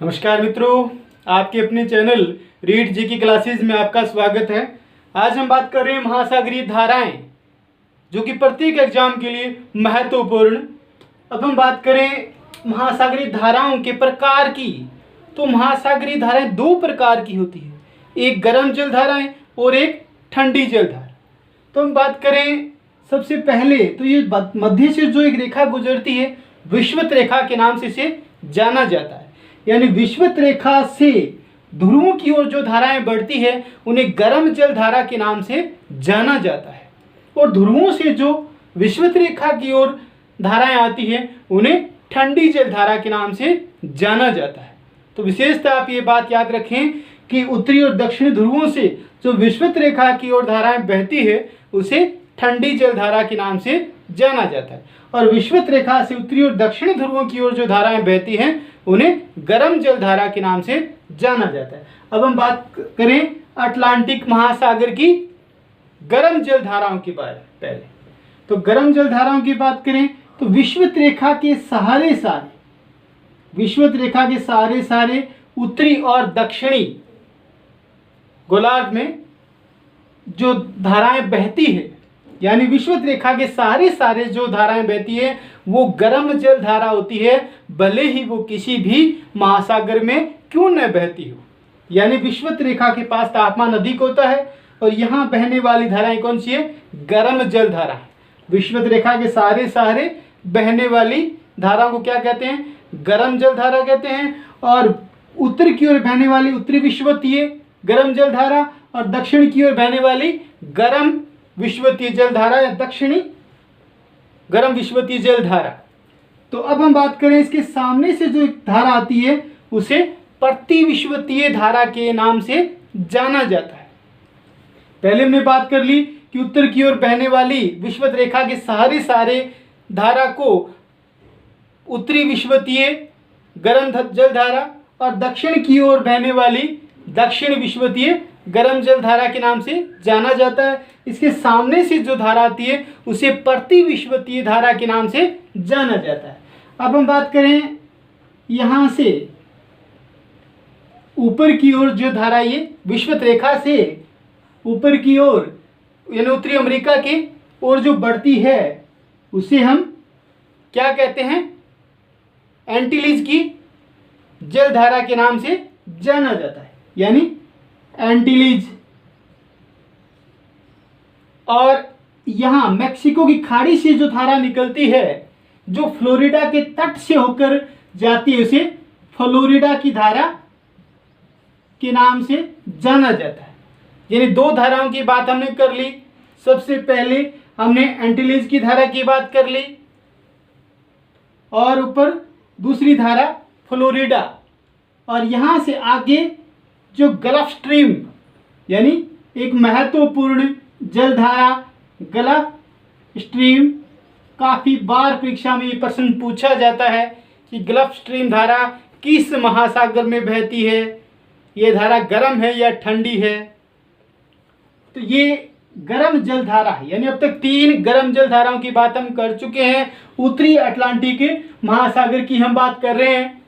नमस्कार मित्रों, आपके अपने चैनल रीड जी की क्लासेज में आपका स्वागत है। आज हम बात कर रहे हैं महासागरीय धाराएं, जो कि प्रत्येक एग्जाम के लिए महत्वपूर्ण। अब हम बात करें महासागरीय धाराओं के प्रकार की, तो महासागरीय धाराएं दो प्रकार की होती है, एक गर्म जल धाराएं और एक ठंडी जल धारा। तो हम बात करें सबसे पहले, तो ये मध्य से जो एक रेखा गुजरती है, विषुवत रेखा के नाम से इसे जाना जाता है। यानी विषुवत रेखा से ध्रुवों की ओर जो धाराएं बढ़ती है उन्हें गर्म जल धारा के नाम से जाना जाता है, और ध्रुवों से जो विषुवत रेखा की ओर धाराएं आती है उन्हें ठंडी जल धारा के नाम से जाना जाता है। तो विशेषतः आप ये बात याद रखें कि उत्तरी और दक्षिणी ध्रुवों से जो विषुवत रेखा की ओर धाराएं बहती है उसे ठंडी जल धारा के नाम से जाना जाता है, और विषुवत रेखा से उत्तरी और दक्षिणी ध्रुवों की ओर जो धाराएं बहती हैं उन्हें गर्म जल धारा के नाम से जाना जाता है। अब हम बात करें अटलांटिक महासागर की गर्म जल धाराओं के बारे में। पहले तो गर्म जल धाराओं की बात करें तो विषुवत रेखा के सहारे उत्तरी और दक्षिणी गोलार्ध में जो धाराएं बहती है, यानी विषुवत रेखा के सारे जो धाराएं बहती है वो गर्म जल धारा होती है, भले ही वो किसी भी महासागर में क्यों न बहती हो। यानी विषुवत रेखा के पास तापमान अधिक होता है और यहाँ बहने वाली धाराएं कौन सी है? गर्म जल धारा है। विषुवत रेखा के सहारे बहने वाली धाराओं को क्या कहते हैं? गर्म जल धारा कहते हैं। और उत्तर की ओर बहने वाली उत्तरी विषुवतीय गर्म जल धारा और दक्षिण की ओर बहने वाली गर्म विषुवतीय जल धारा या दक्षिणी गर्म विषुवतीय जल धारा। तो अब हम बात करें इसके सामने से जो एक धारा आती है उसे प्रति विषुवतीय धारा के नाम से जाना जाता है। पहले हमने बात कर ली कि उत्तर की ओर बहने वाली विषुवत रेखा के सहारे धारा को उत्तरी विषुवतीय गर्म जल धारा और दक्षिण की ओर बहने वाली दक्षिण विषुवतीय गर्म जल धारा के नाम से जाना जाता है। इसके सामने से जो धारा आती है उसे प्रति विषुवतीय धारा के नाम से जाना जाता है। अब हम बात करें यहाँ से ऊपर की ओर जो धारा ये विषुवत रेखा से ऊपर की ओर यानी उत्तरी अमेरिका की ओर जो बढ़ती है उसे हम क्या कहते हैं? एंटीलीज की जल धारा के नाम से जाना जाता है, यानी एंटीलीज। और यहाँ मैक्सिको की खाड़ी से जो धारा निकलती है, जो फ्लोरिडा के तट से होकर जाती है, उसे फ्लोरिडा की धारा के नाम से जाना जाता है। यानी दो धाराओं की बात हमने कर ली। सबसे पहले हमने एंटीलीज की धारा की बात कर ली और ऊपर दूसरी धारा फ्लोरिडा, और यहाँ से आगे जो गल्फ स्ट्रीम यानी एक महत्वपूर्ण जलधारा गल्फ स्ट्रीम, काफ़ी बार परीक्षा में ये प्रश्न पूछा जाता है कि गल्फ स्ट्रीम धारा किस महासागर में बहती है, ये धारा गर्म है या ठंडी है। तो ये गर्म जल धारा है, यानी अब तक 3 गर्म जल धाराओं की बात हम कर चुके हैं। उत्तरी अटलांटिक महासागर की हम बात कर रहे हैं,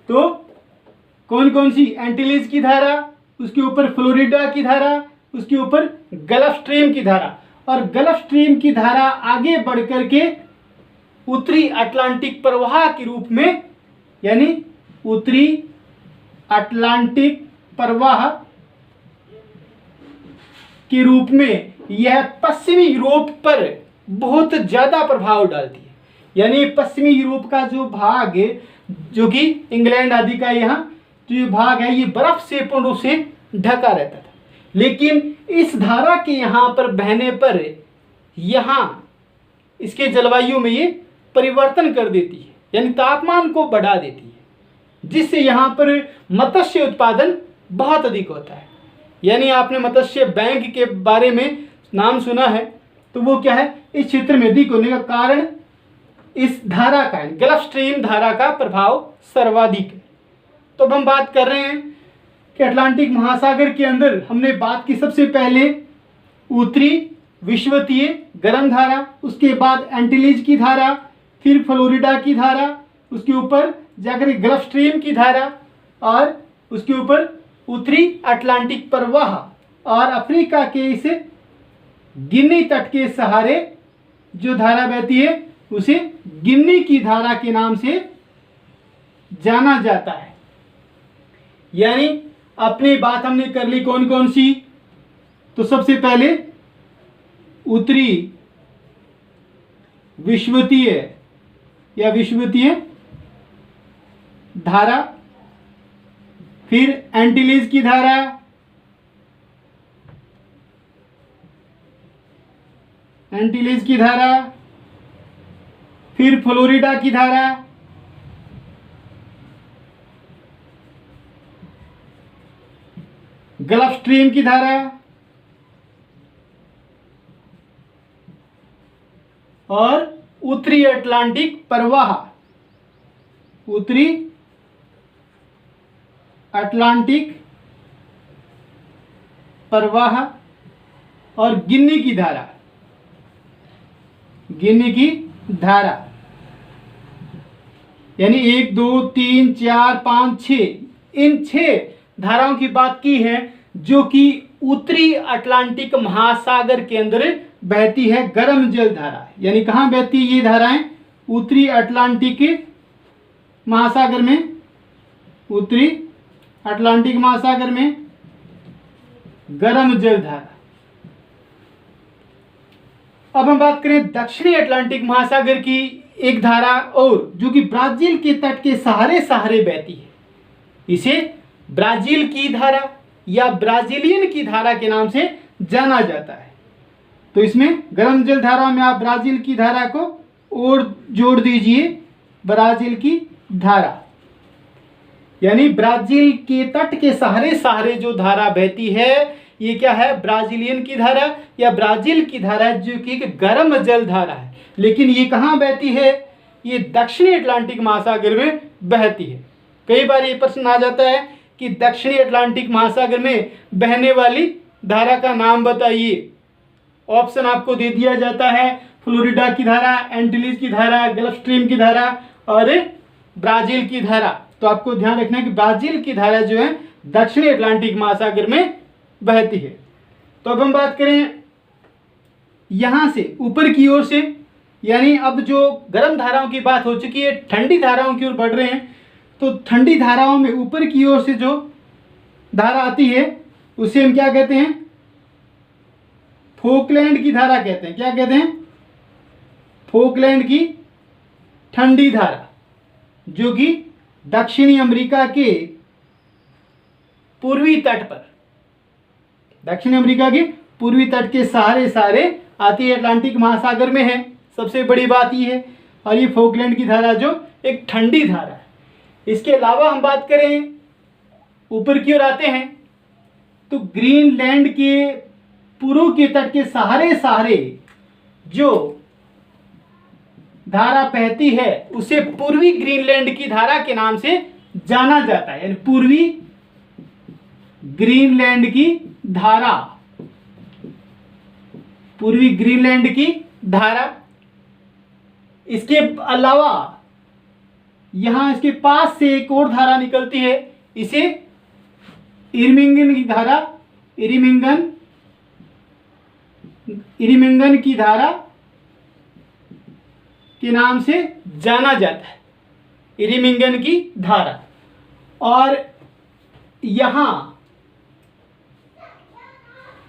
तो कौन कौन सी? एंटीलीज की धारा, उसके ऊपर फ्लोरिडा की धारा, उसके ऊपर गल्फ स्ट्रीम की धारा, और गल्फ स्ट्रीम की धारा आगे बढ़ करके उत्तरी अटलांटिक प्रवाह के रूप में, यानी उत्तरी अटलांटिक प्रवाह के रूप में यह पश्चिमी यूरोप पर बहुत ज़्यादा प्रभाव डालती है। यानी पश्चिमी यूरोप का जो भाग है, जो कि इंग्लैंड आदि का यहाँ जो ये भाग है, ये बर्फ से पूर्ण रूप से ढका रहता था, लेकिन इस धारा के यहाँ पर बहने पर यहाँ इसके जलवायु में ये परिवर्तन कर देती है, यानी तापमान को बढ़ा देती है, जिससे यहाँ पर मत्स्य उत्पादन बहुत अधिक होता है। यानी आपने मत्स्य बैंक के बारे में नाम सुना है, तो वो क्या है? इस क्षेत्र में अधिक होने का कारण इस धारा का, गल्फ स्ट्रीम धारा का प्रभाव सर्वाधिक है। तो अब हम बात कर रहे हैं कि अटलांटिक महासागर के अंदर हमने बात की सबसे पहले उत्तरी विषुवतीय गर्म धारा, उसके बाद एंटीलीज की धारा, फिर फ्लोरिडा की धारा, उसके ऊपर जाकर गल्फ स्ट्रीम की धारा, और उसके ऊपर उत्तरी अटलांटिक प्रवाह, और अफ्रीका के इस गिनी तट के सहारे जो धारा बहती है उसे गिनी की धारा के नाम से जाना जाता है। यानी अपनी बात हमने कर ली कौन कौन सी, तो सबसे पहले उत्तरी विषुवतीय या विषुवतीय धारा, फिर एंटीलीज की धारा, एंटीलीज की धारा, फिर फ्लोरिडा की धारा, गल्फ स्ट्रीम की धारा, और उत्तरी अटलांटिक प्रवाह, उत्तरी अटलांटिक प्रवाह और गिनी की धारा, गिनी की धारा। यानी 1 2 3 4 5 6, इन 6 धाराओं की बात की है जो कि उत्तरी अटलांटिक महासागर के अंदर बहती है, गर्म जल धारा। यानी कहाँ बहती है ये धाराएं? उत्तरी अटलांटिक महासागर में, उत्तरी अटलांटिक महासागर में गर्म जल धारा। अब हम बात करें दक्षिणी अटलांटिक महासागर की एक धारा और, जो कि ब्राजील के तट के सहारे सहारे बहती है। इसे ब्राजील की धारा या ब्राजीलियन की धारा के नाम से जाना जाता है। तो इसमें गर्म जल धारा में आप ब्राजील की धारा को और जोड़ दीजिए, ब्राजील की धारा। यानी ब्राजील के तट के सहारे सहारे जो धारा बहती है ये क्या है? ब्राजीलियन की धारा या ब्राजील की धारा, जो कि एक गर्म जल धारा है। लेकिन ये कहाँ बहती है? ये दक्षिणी अटलांटिक महासागर में बहती है। कई बार ये प्रश्न आ जाता है कि दक्षिणी अटलांटिक महासागर में बहने वाली धारा का नाम बताइए। ऑप्शन आपको दे दिया जाता है, फ्लोरिडा की धारा, एंटीलीज की धारा, गल्फ स्ट्रीम की धारा और ब्राजील की धारा। तो आपको ध्यान रखना है कि ब्राजील की धारा जो है दक्षिणी अटलांटिक महासागर में बहती है। तो अब हम बात करें यहां से ऊपर की ओर से, यानी अब जो गर्म धाराओं की बात हो चुकी है, ठंडी धाराओं की ओर बढ़ रहे हैं। तो ठंडी धाराओं में ऊपर की ओर से जो धारा आती है उसे हम क्या कहते हैं? फोकलैंड की धारा कहते हैं। क्या कहते हैं? फोकलैंड की ठंडी धारा, जो कि दक्षिणी अमेरिका के पूर्वी तट पर, दक्षिण अमेरिका के पूर्वी तट के सहारे सहारे आती है, अटलांटिक महासागर में है। सबसे बड़ी बात ये है। और ये फोकलैंड की धारा जो एक ठंडी धारा है। इसके अलावा हम बात करें ऊपर की ओर आते हैं तो ग्रीनलैंड के पूर्व के तट के सहारे सहारे जो धारा बहती है उसे पूर्वी ग्रीनलैंड की धारा के नाम से जाना जाता है। यानी पूर्वी ग्रीनलैंड की धारा, पूर्वी ग्रीनलैंड की धारा। इसके अलावा यहां इसके पास से एक और धारा निकलती है, इसे इरिमिंगन की धारा, इरिमिंगन की धारा के नाम से जाना जाता है, इरिमिंगन की धारा। और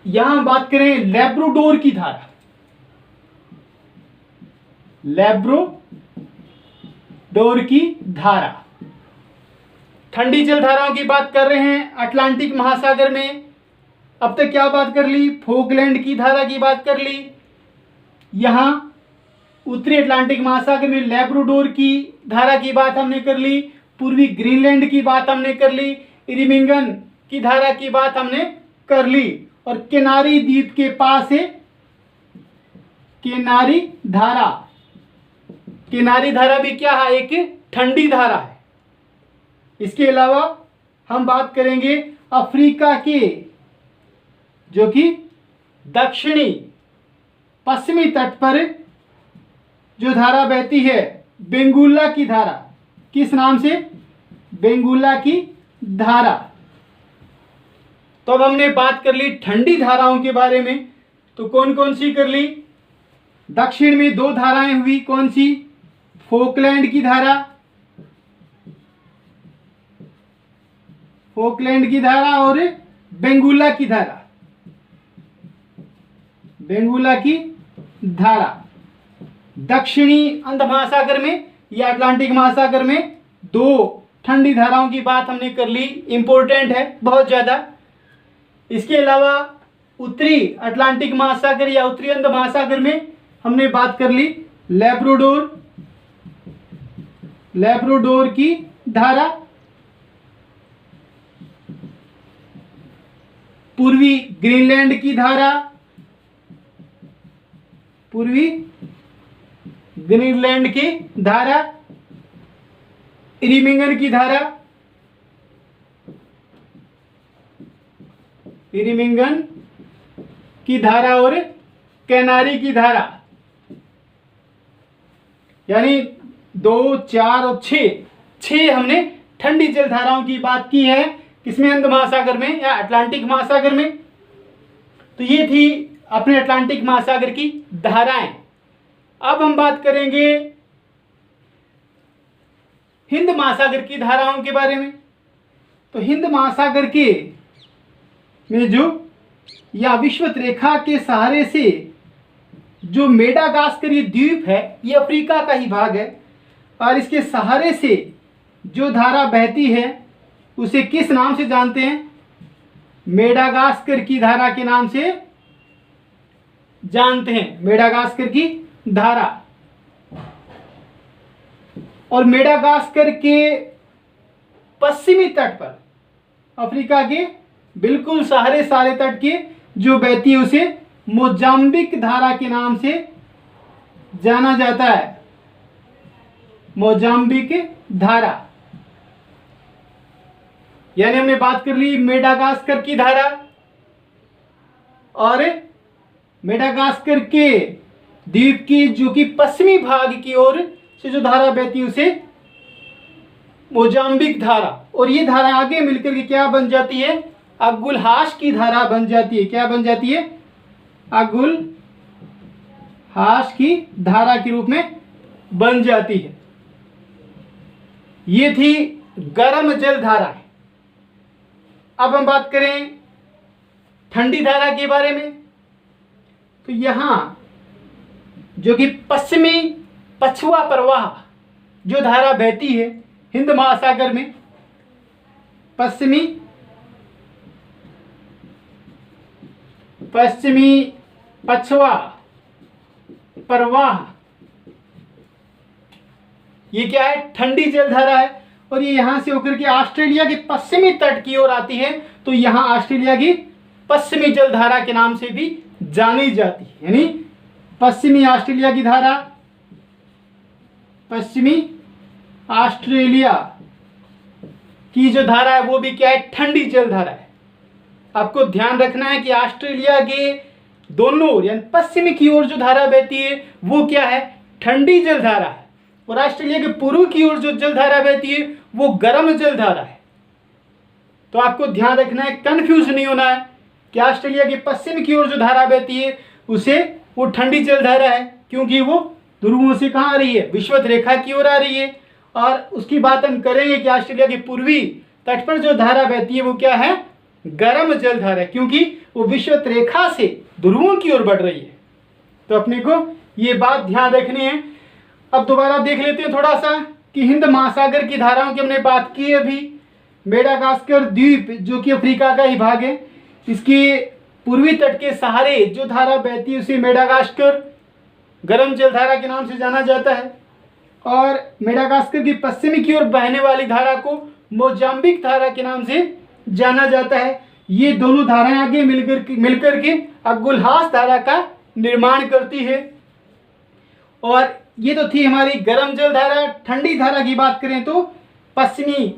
यहां बात करें लैब्राडोर की धारा, लैब्राडोर की धारा। ठंडी जल धाराओं की बात कर रहे हैं अटलांटिक महासागर में। अब तक क्या बात कर ली? फोकलैंड की धारा की बात कर ली। यहां उत्तरी अटलांटिक महासागर में लैब्राडोर की धारा की बात हमने कर ली, पूर्वी ग्रीनलैंड की बात हमने कर ली, इरिमिंगन की धारा की बात हमने कर ली। और किनारी द्वीप के पास है किनारी धारा। किनारी धारा भी क्या है? एक ठंडी धारा है। इसके अलावा हम बात करेंगे अफ्रीका के, जो कि दक्षिणी पश्चिमी तट पर जो धारा बहती है, बेंगुल्ला की धारा। किस नाम से? बेंगुल्ला की धारा। तो अब हमने बात कर ली ठंडी धाराओं के बारे में, तो कौन कौन सी कर ली। दक्षिण में दो धाराएं हुई, कौन सी, फोकलैंड की धारा, फोकलैंड की धारा और बेंगुला की धारा, बेंगुला की धारा। दक्षिणी अंध महासागर में या अटलांटिक महासागर में दो ठंडी धाराओं की बात हमने कर ली, इंपॉर्टेंट है बहुत ज्यादा। इसके अलावा उत्तरी अटलांटिक महासागर या उत्तरी अंध महासागर में हमने बात कर ली लैब्राडोर, लैब्राडोर की धारा। पूर्वी ग्रीनलैंड की धारा, पूर्वी ग्रीनलैंड की धारा, इरिमिंगन की धारा, इरिमिंगन की धारा और कैनारी की धारा। यानी 2, 4 और 6 हमने ठंडी जल धाराओं की बात की है, किसमें, अंध महासागर में या अटलांटिक महासागर में। तो ये थी अपने अटलांटिक महासागर की धाराएं। अब हम बात करेंगे हिंद महासागर की धाराओं के बारे में। तो हिंद महासागर के में जो या विषुवत रेखा के सहारे से जो मेडागास्कर ये द्वीप है, ये अफ्रीका का ही भाग है, और इसके सहारे से जो धारा बहती है उसे किस नाम से जानते हैं, मेडागास्कर की धारा के नाम से जानते हैं, मेडागास्कर की धारा। और मेडागास्कर के पश्चिमी तट पर, अफ्रीका के बिल्कुल सारे तट के जो बहती है उसे मोजाम्बिक धारा के नाम से जाना जाता है, मोजाम्बिक धारा। यानी हमने बात कर ली मेडागास्कर की धारा, और मेडागास्कर के द्वीप की जो कि पश्चिमी भाग की ओर से जो धारा बहती है उसे मोजाम्बिक धारा। और ये धारा आगे मिलकर के क्या बन जाती है, अगुलहाश की धारा बन जाती है। क्या बन जाती है, अगुलहाश की धारा के रूप में बन जाती है। ये थी गर्म जल धारा। अब हम बात करें ठंडी धारा के बारे में। तो यहां जो कि पश्चिमी पछुआ प्रवाह जो धारा बहती है हिंद महासागर में, पश्चिमी पछुआ प्रवाह, ये क्या है, ठंडी जल धारा है। और ये यहां से होकर के ऑस्ट्रेलिया के पश्चिमी तट की ओर आती है, तो यहां ऑस्ट्रेलिया की पश्चिमी जल धारा के नाम से भी जानी जाती है। यानी पश्चिमी ऑस्ट्रेलिया की धारा, पश्चिमी ऑस्ट्रेलिया की जो धारा है वो भी क्या है, ठंडी जल धारा है। आपको ध्यान रखना है कि ऑस्ट्रेलिया के दोनों ओर यानी पश्चिमी की ओर जो धारा बहती है वो क्या है, ठंडी जल धारा है, और ऑस्ट्रेलिया के पूर्व की ओर जो जल धारा बहती है वो गर्म जल धारा है। तो आपको ध्यान रखना है, कंफ्यूज नहीं होना है कि ऑस्ट्रेलिया के पश्चिम की ओर जो धारा बहती है उसे वो ठंडी जल धारा है, क्योंकि वो ध्रुवों से कहाँ आ रही है, विषुवत रेखा की ओर आ रही है। और उसकी बात हम करेंगे कि ऑस्ट्रेलिया के पूर्वी तट पर जो धारा बहती है वो क्या है, गर्म जल धारा है, क्योंकि वो विषुवत रेखा से ध्रुवों की ओर बढ़ रही है। तो अपने को ये बात ध्यान रखनी है। अब दोबारा देख लेते हैं थोड़ा सा कि हिंद महासागर की धाराओं की हमने बात की अभी। मेडागास्कर द्वीप जो कि अफ्रीका का ही भाग है, इसके पूर्वी तट के सहारे जो धारा बहती है उसे मेडागास्कर गर्म जल धारा के नाम से जाना जाता है, और मेडागास्कर की पश्चिमी की ओर बहने वाली धारा को मोजाम्बिक धारा के नाम से जाना जाता है। ये दोनों धाराएं आगे मिलकर के अगुलहास धारा का निर्माण करती है। और ये तो थी हमारी गर्म जल धारा। ठंडी धारा की बात करें तो पश्चिमी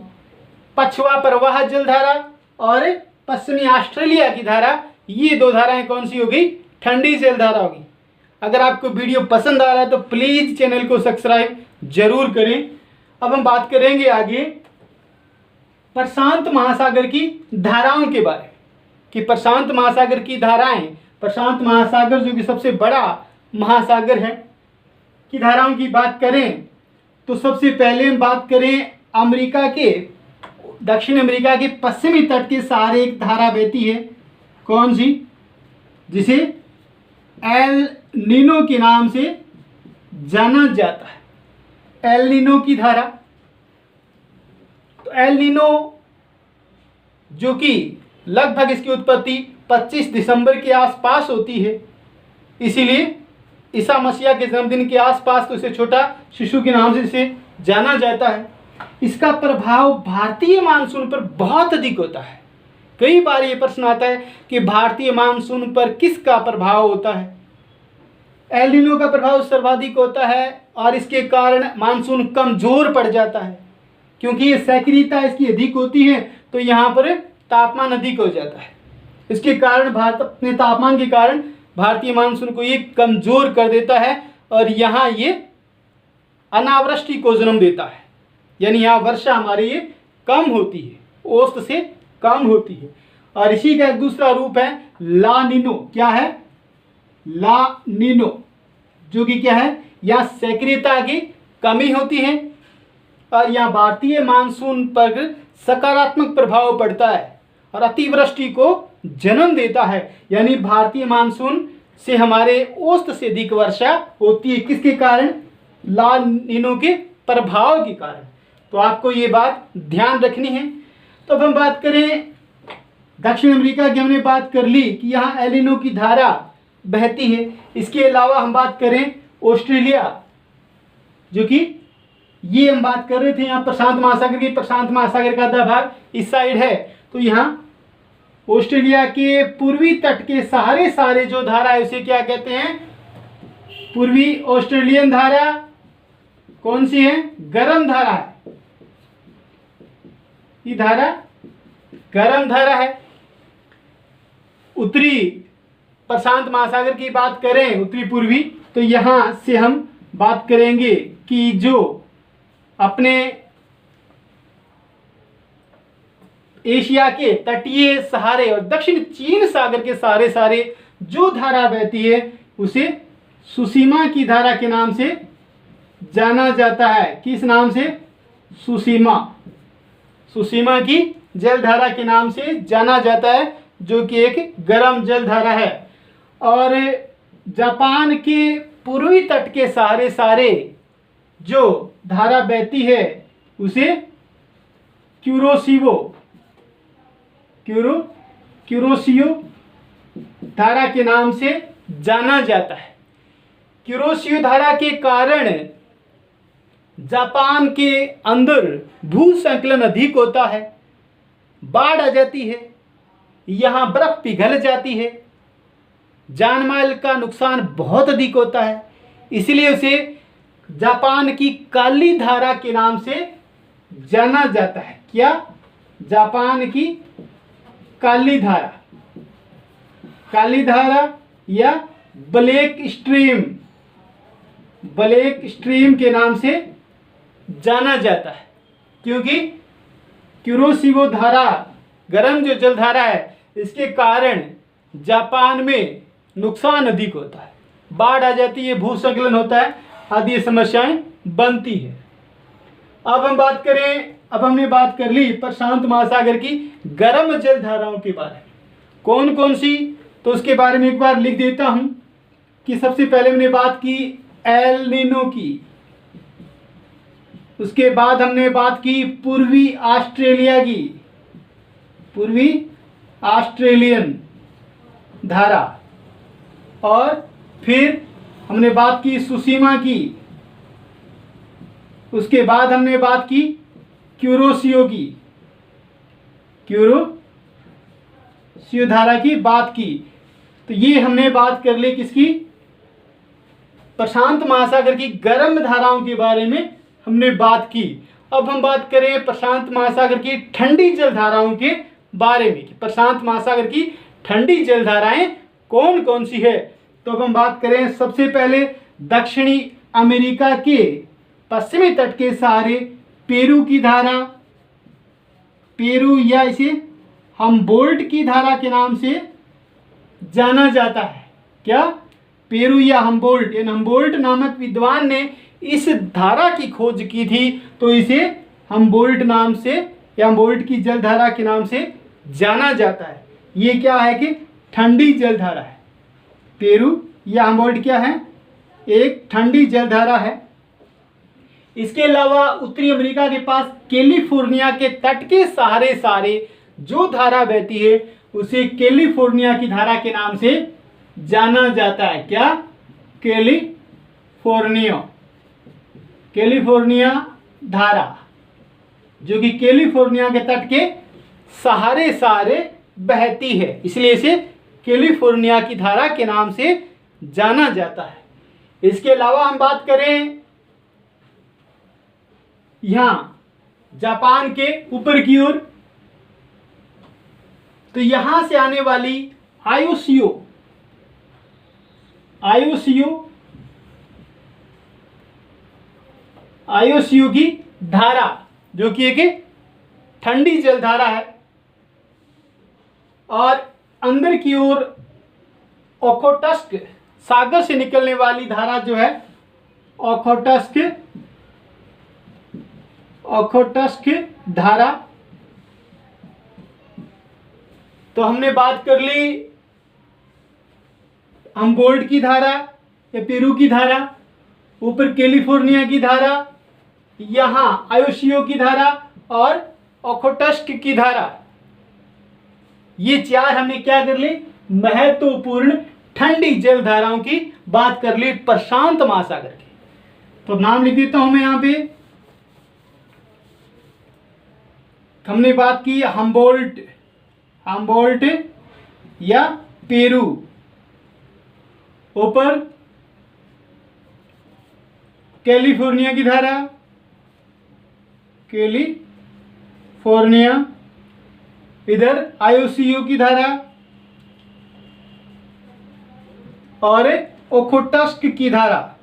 पछुआ प्रवाह जल धारा और पश्चिमी ऑस्ट्रेलिया की धारा, ये दो धाराएं कौन सी होगी, ठंडी जल धारा होगी। अगर आपको वीडियो पसंद आ रहा है तो प्लीज चैनल को सब्सक्राइब जरूर करें। अब हम बात करेंगे आगे प्रशांत महासागर की धाराओं के बारे में, कि प्रशांत महासागर की धाराएं, प्रशांत महासागर जो कि सबसे बड़ा महासागर है, की धाराओं की बात करें तो सबसे पहले हम बात करें अमेरिका के, दक्षिण अमेरिका के पश्चिमी तट के सहारे एक धारा बहती है। कौन सी? जिसे एल नीनो के नाम से जाना जाता है, एल नीनो की धारा। तो एल नीनो जो कि लगभग इसकी उत्पत्ति 25 दिसंबर के आसपास होती है, इसीलिए ईसा मसीह के जन्मदिन के आसपास तो इसे छोटा शिशु के नाम से इसे जाना जाता है। इसका प्रभाव भारतीय मानसून पर बहुत अधिक होता है। कई बार ये प्रश्न आता है कि भारतीय मानसून पर किसका प्रभाव होता है? एल नीनो का प्रभाव सर्वाधिक होता है और इसके कारण मानसून कमजोर पड़ जाता है, क्योंकि ये सक्रियता इसकी अधिक होती है तो यहाँ पर तापमान अधिक हो जाता है। इसके कारण भारत अपने तापमान के कारण भारतीय मानसून को ये कमजोर कर देता है और यहाँ ये अनावृष्टि को जन्म देता है, यानी यहाँ वर्षा हमारी ये कम होती है, औसत से कम होती है। और इसी का एक दूसरा रूप है ला नीनो। क्या है? ला नीनो, जो कि क्या है? यहाँ सक्रियता की कमी होती है और यहाँ भारतीय मानसून पर सकारात्मक प्रभाव पड़ता है और अतिवृष्टि को जन्म देता है, यानी भारतीय मानसून से हमारे औसत से अधिक वर्षा होती है। किसके कारण? ला नीनो के प्रभाव के कारण। तो आपको ये बात ध्यान रखनी है। तो अब हम बात करें दक्षिण अमेरिका की, हमने बात कर ली कि यहाँ एल नीनो की धारा बहती है। इसके अलावा हम बात करें ऑस्ट्रेलिया, जो कि ये हम बात कर रहे थे यहाँ प्रशांत महासागर की, प्रशांत महासागर का आधा भाग इस साइड है। तो यहाँ ऑस्ट्रेलिया के पूर्वी तट के सहारे सारे जो धारा है उसे क्या कहते हैं? पूर्वी ऑस्ट्रेलियन धारा। कौन सी है? गर्म धारा है। ये धारा गर्म धारा है। उत्तरी प्रशांत महासागर की बात करें, उत्तरी पूर्वी, तो यहां से हम बात करेंगे कि जो अपने एशिया के तटीय सहारे और दक्षिण चीन सागर के सहारे सारे जो धारा बहती है उसे सुसीमा की धारा के नाम से जाना जाता है। किस नाम से? सुसीमा। सुसीमा की जलधारा के नाम से जाना जाता है, जो कि एक गर्म जलधारा है। और जापान के पूर्वी तट के सहारे सारे जो धारा बहती है उसे क्यूरोसियो धारा के नाम से जाना जाता है। क्यूरोसियो धारा के कारण जापान के अंदर भू संकलन अधिक होता है, बाढ़ आ जाती है, यहाँ बर्फ पिघल जाती है, जान माल का नुकसान बहुत अधिक होता है। इसलिए उसे जापान की काली धारा के नाम से जाना जाता है। क्या? जापान की काली धारा, काली धारा या ब्लैक स्ट्रीम के नाम से जाना जाता है, क्योंकि क्यूरोसियो धारा, गर्म जो जलधारा है, इसके कारण जापान में नुकसान अधिक होता है, बाढ़ आ जाती है, भूस्खलन होता है, आदि समस्याएं बनती है। अब हमने बात कर ली प्रशांत महासागर की गर्म जलधाराओं के बारे में। कौन कौन सी? तो उसके बारे में एक बार लिख देता हूं कि सबसे पहले हमने बात की एल नीनो की, उसके बाद हमने बात की पूर्वी ऑस्ट्रेलिया की, पूर्वी ऑस्ट्रेलियन धारा, और फिर हमने बात की सुसीमा की, उसके बाद हमने बात की क्यूरोसियो की, क्यूरोसियो धारा की बात की। तो ये हमने बात कर ली किसकी? प्रशांत महासागर की गर्म धाराओं के बारे में हमने बात की। अब हम बात करें प्रशांत महासागर की ठंडी जलधाराओं के बारे में कि प्रशांत महासागर की ठंडी जलधाराएं कौन कौन सी है। तो अब हम बात करें सबसे पहले दक्षिणी अमेरिका के पश्चिमी तट के सहारे पेरू की धारा, पेरू या इसे हम्बोल्ट की धारा के नाम से जाना जाता है। क्या? पेरू या हम्बोल्ट, इन हम्बोल्ट नामक विद्वान ने इस धारा की खोज की थी, तो इसे हम्बोल्ट नाम से या हम्बोल्ट की जल धारा के नाम से जाना जाता है। ये क्या है कि ठंडी जल धारा है। पेरू या हम्बोल्ट क्या है? एक ठंडी जल धारा है। इसके अलावा उत्तरी अमेरिका के पास कैलिफोर्निया के तट के सहारे जो धारा बहती है उसे कैलिफोर्निया की धारा के नाम से जाना जाता है। क्या? कैलिफोर्निया धारा, जो कि कैलिफोर्निया के तट के सहारे बहती है, इसलिए इसे कैलिफोर्निया की धारा के नाम से जाना जाता है। इसके अलावा हम बात करें यहां जापान के ऊपर की ओर, तो यहां से आने वाली आयोसियो की धारा, जो कि एक ठंडी जल धारा है, और अंदर की ओर ओखोटस्क सागर से निकलने वाली धारा जो है ओखोटस्क धारा। तो हमने बात कर ली हम्बोल्ट की धारा या पेरू की धारा, ऊपर कैलिफोर्निया की धारा, यहां आयोसियो की धारा और ओखोटस्क की धारा। ये चार हमने क्या कर ली? महत्वपूर्ण ठंडी जल धाराओं की बात कर ली प्रशांत महासागर की। तो नाम लिख देता हूं मैं यहां पे। हमने बात की हम्बोल्ट या पेरू, ऊपर कैलिफोर्निया की धारा, कैलिफोर्निया, इधर आयोसियो की धारा और ओखोटस्क की धारा।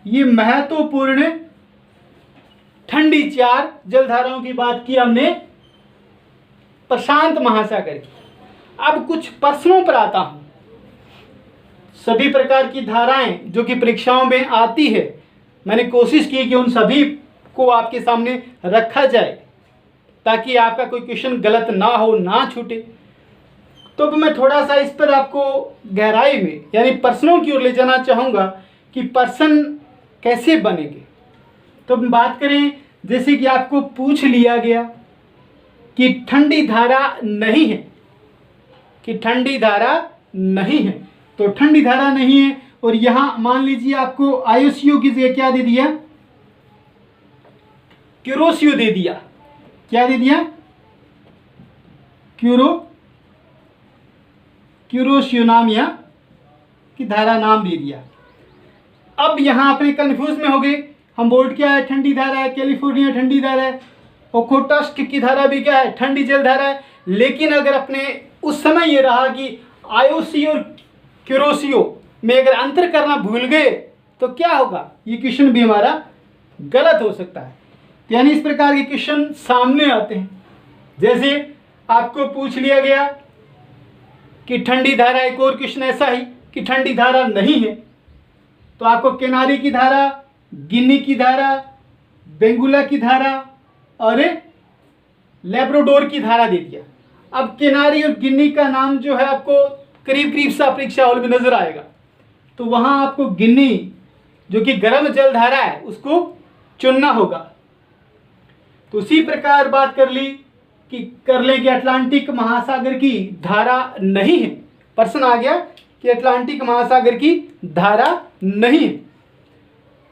ये महत्वपूर्ण ठंडी चार जलधाराओं की बात की हमने प्रशांत महासागर की। अब कुछ प्रश्नों पर आता हूं। सभी प्रकार की धाराएं जो कि परीक्षाओं में आती है, मैंने कोशिश की कि उन सभी को आपके सामने रखा जाए ताकि आपका कोई क्वेश्चन गलत ना हो, ना छूटे। तो मैं थोड़ा सा इस पर आपको गहराई में यानी प्रश्नों की ओर ले जाना चाहूँगा कि प्रश्न कैसे बनेंगे। तो हम बात करें, जैसे कि आपको पूछ लिया गया कि ठंडी धारा नहीं है, तो ठंडी धारा नहीं है, और यहां मान लीजिए आपको आयोसियो की जगह क्या दे दिया? क्यूरोसियो दे दिया। क्या दे दिया? क्यूरोसियो नाम या की धारा नाम दे दिया। अब यहां अपने कंफ्यूज में हो गए, हम्बोल्ट क्या है? ठंडी धारा है। कैलिफोर्निया ठंडी धारा है। ओखोटस्क की धारा भी क्या है? ठंडी जल धारा है। लेकिन अगर अपने उस समय ये रहा कि आयोसियो और क्यूरोसियो में अगर अंतर करना भूल गए तो क्या होगा? ये क्वेश्चन भी हमारा गलत हो सकता है। यानी इस प्रकार के क्वेश्चन सामने आते हैं। जैसे आपको पूछ लिया गया कि ठंडी धारा, एक और क्वेश्चन ऐसा ही कि ठंडी धारा नहीं है, तो आपको केनारी की धारा, गिनी की धारा, बेंगुला की धारा और लेब्राडोर की धारा दे दिया। अब केनारी और गिनी का नाम जो है आपको करीब करीब सा परीक्षा हॉल में नजर आएगा, तो वहां आपको गिनी जो कि गर्म जल धारा है उसको चुनना होगा। तो उसी प्रकार बात कर लें कि अटलांटिक महासागर की धारा नहीं है। प्रश्न आ गया कि अटलांटिक महासागर की धारा नहीं है,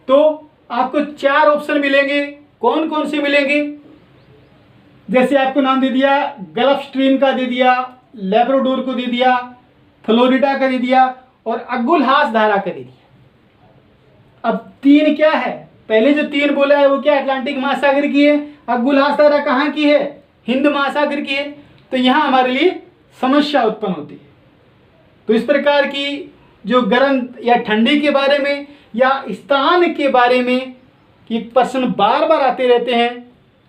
तो आपको 4 ऑप्शन मिलेंगे। कौन कौन से मिलेंगे? जैसे आपको नाम दे दिया, गल्फ स्ट्रीम का दे दिया, लेब्राडोर को दे दिया, फ्लोरिडा का दे दिया और अगुलहास धारा का दे दिया। अब 3 क्या है? पहले जो 3 बोला है वो क्या? अटलांटिक महासागर की है। अगुलहास धारा कहाँ की है? हिंद महासागर की है। तो यहाँ हमारे लिए समस्या उत्पन्न होती है। तो इस प्रकार की जो गर्म या ठंडी के बारे में या स्थान के बारे में कि प्रश्न बार बार आते रहते हैं,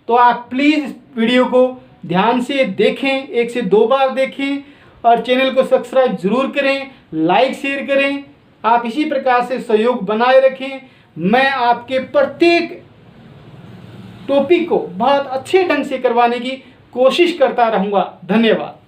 तो आप प्लीज़ वीडियो को ध्यान से देखें, 1 से 2 बार देखें और चैनल को सब्सक्राइब जरूर करें, लाइक शेयर करें। आप इसी प्रकार से सहयोग बनाए रखें। मैं आपके प्रत्येक टॉपिक को बहुत अच्छे ढंग से करवाने की कोशिश करता रहूँगा। धन्यवाद।